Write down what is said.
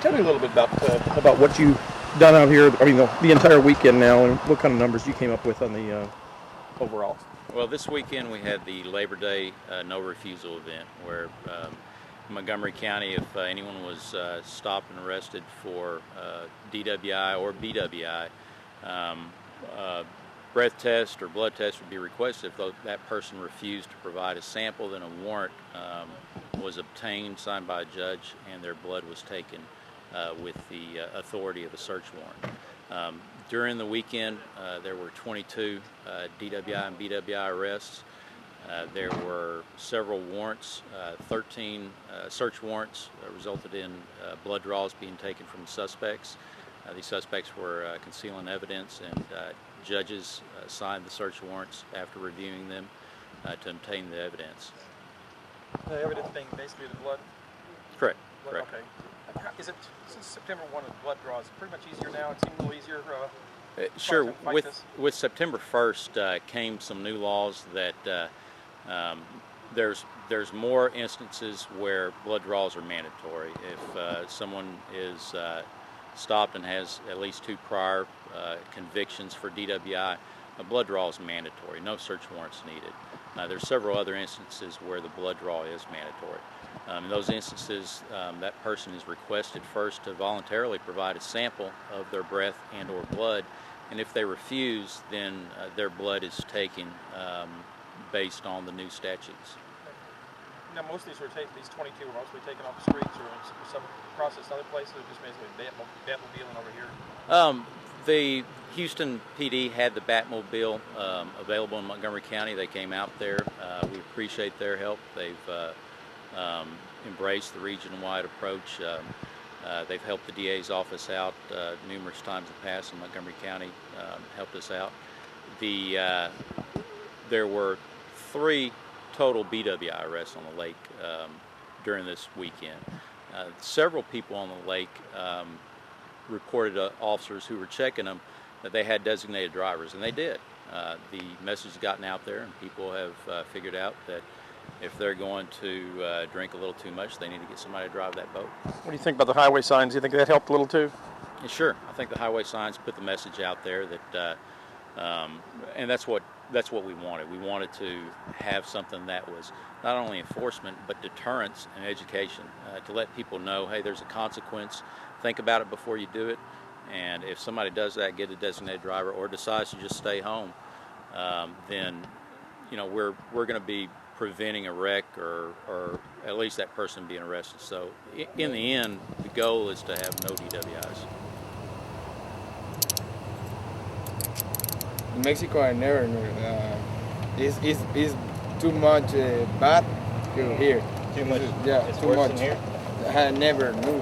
Tell me a little bit about what you've done out here. I mean, the entire weekend now, and what kind of numbers you came up with on the overall. Well, this weekend we had the Labor Day no-refusal event where in Montgomery County, if anyone was stopped and arrested for DWI or BWI, breath test or blood test would be requested. If that person refused to provide a sample, then a warrant was obtained, signed by a judge, and their blood was taken with the authority of a search warrant. During the weekend, there were 22 DWI and BWI arrests. There were several warrants, 13 search warrants resulted in blood draws being taken from suspects. These suspects were concealing evidence, and judges signed the search warrants after reviewing them to obtain the evidence. The evidence being basically the blood? Correct. Blood, correct. Okay. Is it, since September 1 of blood draws, pretty much easier now? It seems a little easier? Sure. With September 1st came some new laws that there's more instances where blood draws are mandatory. If someone is stopped and has at least 2 prior convictions for DWI, a blood draw is mandatory. No search warrants needed. There's several other instances where the blood draw is mandatory. In those instances, that person is requested first to voluntarily provide a sample of their breath and or blood, and if they refuse, then their blood is taken based on the new statutes. Now, most of these these 22 were mostly taken off the streets or some processed other places, or just basically Batmobile over here? The Houston PD had the Batmobile available in Montgomery County. They came out there. We appreciate their help. They've embraced the region-wide approach. They've helped the DA's office out numerous times in the past in Montgomery County, helped us out. There were 3 total BWI arrests on the lake during this weekend. Several people on the lake reported to officers who were checking them that they had designated drivers, and they did. The message has gotten out there, and people have figured out that if they're going to drink a little too much, they need to get somebody to drive that boat. What do you think about the highway signs? Do you think that helped a little too? Yeah, sure. I think the highway signs put the message out there that, and that's what we wanted. We wanted to have something that was not only enforcement but deterrence and education, to let people know, hey, there's a consequence. Think about it before you do it, and if somebody does that, get a designated driver, or decides to just stay home, then we're going to be preventing a wreck or at least that person being arrested. So in the end, the goal is to have no DWIs. In Mexico, I never knew. It's too much bad here. Too much. Yeah, it's too worse much. than here. I never knew.